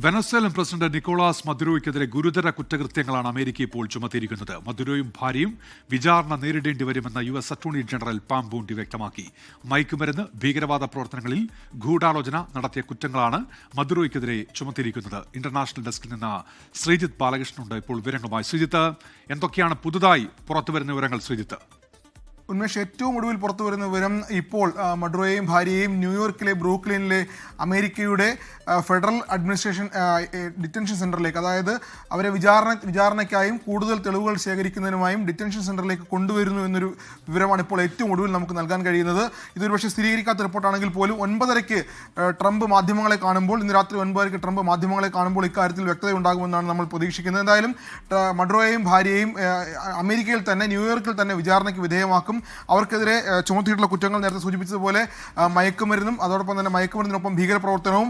Venezuelan president Nicolas മദുറോയ്ക്കെതിരെ ഗുരുതര കുറ്റകൃത്യങ്ങളാണ് America ഇപ്പോൾ ചുമത്തിയിരിക്കുന്നത്. മദുറോയും ഭാര്യയും വിചാരണ നേരിടേണ്ടി വരുമെന്ന് US attorney general palm Bondi വ്യക്തമാക്കി. മയക്കുമരുന്ന്, ഭീകരവാദ പ്രവർത്തനങ്ങളിൽ ഗൂഢാലോചന നടത്തിയ കുറ്റങ്ങളാണ് മദുറോയ്ക്കെതിരെ ചുമത്തിയിരിക്കുന്നത്. ഇന്റർനാഷണൽ ഡെസ്കിൽ നിന്ന് ശ്രീജിത്ത് ബാലകൃഷ്ണനുണ്ട് ഇപ്പോൾ വിവരങ്ങളുമായി. ശ്രീജിത്ത്, എന്തൊക്കെയാണ് പുതുതായി പുറത്തുവരുന്ന വിവരങ്ങൾ? ശ്രീജിത്ത്. ഉന്മേഷ്, ഏറ്റവും ഒടുവിൽ പുറത്തു വരുന്ന വിവരം ഇപ്പോൾ മഡുറോയെയും ഭാര്യയെയും ന്യൂയോർക്കിലെ ബ്രൂക്ലിനിലെ അമേരിക്കയുടെ ഫെഡറൽ അഡ്മിനിസ്ട്രേഷൻ ഡിറ്റൻഷൻ സെന്ററിലേക്ക്, അതായത് അവരെ വിചാരണയ്ക്കായും കൂടുതൽ തെളിവുകൾ ശേഖരിക്കുന്നതിനുമായും ഡിറ്റൻഷൻ സെന്ററിലേക്ക് കൊണ്ടുവരുന്നു എന്നൊരു വിവരമാണ് ഇപ്പോൾ ഏറ്റവും ഒടുവിൽ നമുക്ക് നൽകാൻ കഴിയുന്നത്. ഇതൊരു പക്ഷേ സ്ഥിരീകരിക്കാത്ത റിപ്പോർട്ടാണെങ്കിൽ പോലും 9:30 ട്രംപ് മാധ്യമങ്ങളെ കാണുമ്പോൾ, ഇന്ന് രാത്രി 9:30 ട്രംപ് മാധ്യമങ്ങളെ കാണുമ്പോൾ ഇക്കാര്യത്തിൽ വ്യക്തതയുണ്ടാകുമെന്നാണ് നമ്മൾ പ്രതീക്ഷിക്കുന്നത്. എന്തായാലും മഡുറോയെയും ഭാര്യയെയും അമേരിക്കയിൽ തന്നെ, ന്യൂയോർക്കിൽ തന്നെ വിചാരണയ്ക്ക് വിധേയമാക്കും. അവർക്കെതിരെ ചുമത്തിയിട്ടുള്ള കുറ്റങ്ങൾ നേരത്തെ സൂചിപ്പിച്ചതുപോലെ മയക്കുമരുന്നും, അതോടൊപ്പം തന്നെ മയക്കുമരുന്നിനൊപ്പം ഭീകരപ്രവർത്തനവും,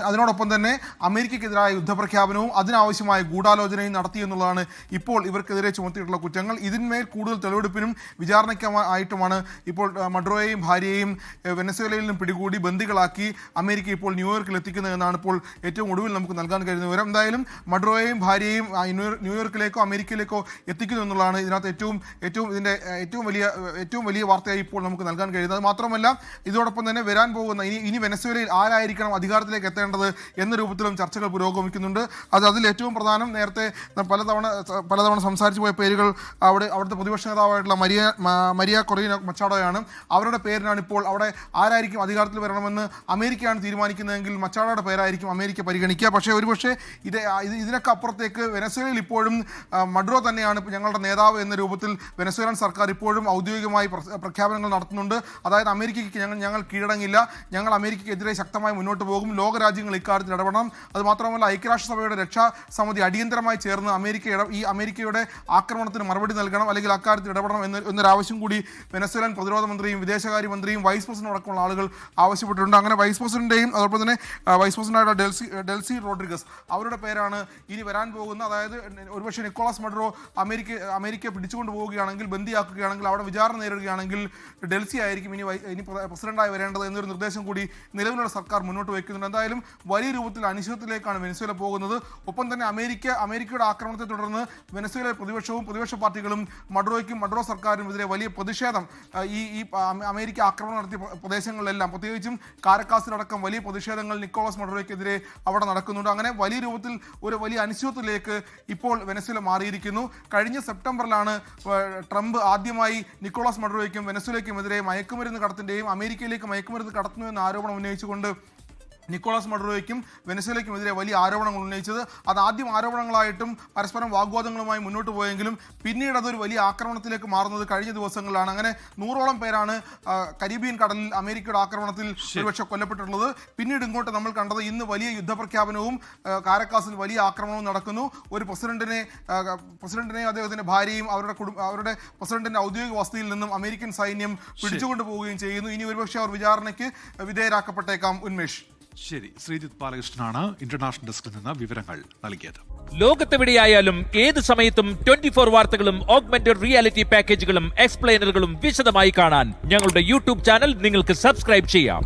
അതിനോടൊപ്പം തന്നെ അമേരിക്കയ്ക്കെതിരായ യുദ്ധപ്രഖ്യാപനവും അതിനാവശ്യമായ ഗൂഢാലോചനയും നടത്തി എന്നുള്ളതാണ് ഇപ്പോൾ ഇവർക്കെതിരെ ചുമത്തിയിട്ടുള്ള കുറ്റങ്ങൾ. ഇതിന്മേൽ കൂടുതൽ തെളിവെടുപ്പിനും വിചാരണയ്ക്കായിട്ടുമാണ് ഇപ്പോൾ മഡുറോയെയും ഭാര്യയെയും വെനസ്വേലയിൽ നിന്നും പിടികൂടി ബന്ദികളാക്കി അമേരിക്ക ഇപ്പോൾ ന്യൂയോർക്കിൽ എത്തിക്കുന്നതെന്നാണ് ഇപ്പോൾ ഏറ്റവും ഒടുവിൽ നമുക്ക് നൽകാൻ കഴിയുന്ന വിവരം. എന്തായാലും മഡുറോയെയും ഭാര്യയെയും ന്യൂയോർക്കിലേക്കോ അമേരിക്കയിലേക്കോ എത്തിക്കുന്നു എന്നുള്ളതാണ് ഇതിനകത്ത് ഏറ്റവും വലിയ വാർത്തയായി ഇപ്പോൾ നമുക്ക് നൽകാൻ കഴിയുന്നത്. മാത്രമല്ല, ഇതോടൊപ്പം തന്നെ വരാൻ പോകുന്ന ഇനി വെനസ്വേലയിൽ ആരായിരിക്കണം അധികാരത്തിലേക്ക് എത്തേണ്ടത് എന്ന രൂപത്തിലും ചർച്ചകൾ പുരോഗമിക്കുന്നുണ്ട്. അതിൽ ഏറ്റവും പ്രധാനം, നേരത്തെ പലതവണ സംസാരിച്ചു പോയ പേരുകൾ, അവിടുത്തെ പ്രതിപക്ഷ നേതാവായിട്ടുള്ള മരിയ കൊറീന മച്ചാഡോയാണ്. അവരുടെ പേരിനാണ് ഇപ്പോൾ അവിടെ ആരായിരിക്കും അധികാരത്തിൽ വരണമെന്ന് അമേരിക്കയാണ് തീരുമാനിക്കുന്നതെങ്കിൽ മച്ചാഡോയുടെ പേരായിരിക്കും അമേരിക്ക പരിഗണിക്കുക. പക്ഷേ ഒരുപക്ഷെ ഇതിനൊക്കെ അപ്പുറത്തേക്ക് വെനസ്വേലയിൽ ഇപ്പോഴും മഡുറോ തന്നെയാണ് ഞങ്ങളുടെ നേതാവ് എന്ന രൂപത്തിൽ വെനസ്വേലൻ സർക്കാർ ഇപ്പോഴും ഔദ്യോഗികമായി പ്രഖ്യാപനങ്ങൾ നടത്തുന്നുണ്ട്. അതായത് അമേരിക്കയ്ക്ക് ഞങ്ങൾ കീഴടങ്ങില്ല, ഞങ്ങൾ അമേരിക്കയ്ക്കെതിരെ ശക്തമായി മുന്നോട്ട് പോകും, ലോകരാജ്യങ്ങൾ ഇക്കാര്യത്തിൽ ഇടപെടണം. അതുമാത്രമല്ല, ഐക്യരാഷ്ട്രസഭയുടെ രക്ഷാസമിതി അടിയന്തരമായി ചേർന്ന് അമേരിക്കയുടെ ആക്രമണത്തിന് മറുപടി നൽകണം, അല്ലെങ്കിൽ അക്കാര്യത്തിൽ ഇടപെടണം എന്നൊരാവശ്യം കൂടി വെനസ്വേലൻ പ്രതിരോധ മന്ത്രിയും വിദേശകാര്യമന്ത്രിയും വൈസ് പ്രസിഡന്റും അടക്കമുള്ള ആളുകൾ ആവശ്യപ്പെട്ടിട്ടുണ്ട്. അങ്ങനെ വൈസ് പ്രസിഡന്റിന്റെയും അതോടൊപ്പം തന്നെ വൈസ് പ്രസിഡന്റായിട്ടുള്ള ഡെൽസി റോഡ്രിഗസ്, അവരുടെ പേരാണ് ഇനി വരാൻ പോകുന്ന, അതായത് ഒരുപക്ഷെ നിക്കോളാസ് മഡുറോ അമേരിക്ക പിടിച്ചുകൊണ്ട് പോവുകയാണെങ്കിൽ, ബന്ദിയാക്കുകയാണെങ്കിൽ, അവിടെ വിചാരണ നേരിടുകയാണെങ്കിൽ ഡെൽസി ആയിരിക്കും ഇനി പ്രസിഡന്റായി വരേണ്ടത് എന്നൊരു നിർദ്ദേശം കൂടി നിലവിലുള്ള സർക്കാർ മുന്നോട്ട് വയ്ക്കുന്നുണ്ട്. എന്തായാലും വലിയ രൂപത്തിൽ അനിശ്ചിതത്വത്തിലേക്കാണ് വെനസ്വേല പോകുന്നത്. ഒപ്പം തന്നെ അമേരിക്കയുടെ ആക്രമണത്തെ തുടർന്ന് വെനസ്വേലയിലെ പ്രതിപക്ഷ പാർട്ടികളും മഡുറോ സർക്കാരിനും എതിരെ വലിയ പ്രതിഷേധം ഈ അമേരിക്ക ആക്രമണം നടത്തിയ പ്രദേശങ്ങളിലെല്ലാം, പ്രത്യേകിച്ചും കാരക്കാസിലടക്കം വലിയ പ്രതിഷേധങ്ങൾ നിക്കോളാസ് മഡുറോയ്ക്കെതിരെ അവിടെ നടക്കുന്നുണ്ട്. അങ്ങനെ വലിയ രൂപത്തിൽ ഒരു വലിയ അനിശ്ചിതത്വത്തിലേക്ക് ഇപ്പോൾ വെനസ്വേല മാറിയിരിക്കുന്നു. കഴിഞ്ഞ സെപ്റ്റംബറിലാണ് ട്രംപ് ആദ്യമായി നിക്കോളാസ് മഡുറോയ്ക്കും വെനസ്വേലയ്ക്കുമെതിരെ മയക്കുമരുന്ന് കടത്തിൻ്റെയും അമേരിക്കയിലേക്ക് മയക്കുമരുന്ന് കടത്തുന്നു എന്ന ആരോപണം ഉന്നയിച്ചുകൊണ്ട് നിക്കോളാസ് മഡുറോയ്ക്കും വെനസ്വേലയ്ക്കുമെതിരെ വലിയ ആരോപണങ്ങൾ ഉന്നയിച്ചത്. അത് ആദ്യം ആരോപണങ്ങളായിട്ടും പരസ്പരം വാഗ്വാദങ്ങളുമായി മുന്നോട്ട് പോയെങ്കിലും പിന്നീട് അതൊരു വലിയ ആക്രമണത്തിലേക്ക് മാറുന്നത് കഴിഞ്ഞ ദിവസങ്ങളിലാണ്. അങ്ങനെ 100ഓളം പേരാണ് കരീബിയൻ കടലിൽ അമേരിക്കയുടെ ആക്രമണത്തിൽ ഒരുപക്ഷെ കൊല്ലപ്പെട്ടിട്ടുള്ളത്. പിന്നീട് ഇങ്ങോട്ട് നമ്മൾ കണ്ടത് ഇന്ന് വലിയ യുദ്ധപ്രഖ്യാപനവും കാരക്കാസിൽ വലിയ ആക്രമണവും നടക്കുന്നു. ഒരു പ്രസിഡന്റിനെയും അദ്ദേഹത്തിന്റെ ഭാര്യയും അവരുടെ പ്രസിഡന്റിന്റെ ഔദ്യോഗിക വസതിയിൽ നിന്നും അമേരിക്കൻ സൈന്യം പിടിച്ചുകൊണ്ടു പോവുകയും ചെയ്യുന്നു. ഇനി ഒരുപക്ഷെ അവർ വിചാരണയ്ക്ക് വിധേയരാക്കപ്പെട്ടേക്കാം. ഉന്മേഷ്. ശരി, ശ്രീജിത്ത് ബാലകൃഷ്ണനാണ് ഇന്റർനാഷണൽ ഡെസ്കിൽ നിന്ന് വിവരങ്ങൾ നൽകിയത്. ലോകത്തെവിടെയായാലും ഏത് സമയത്തും 24 വാർത്തകളും ഓഗ്മെന്റഡ് റിയാലിറ്റി പാക്കേജുകളും എക്സ്പ്ലെയിനറുകളും വിശദമായി കാണാൻ ഞങ്ങളുടെ യൂട്യൂബ് ചാനൽ നിങ്ങൾക്ക് സബ്സ്ക്രൈബ് ചെയ്യാം.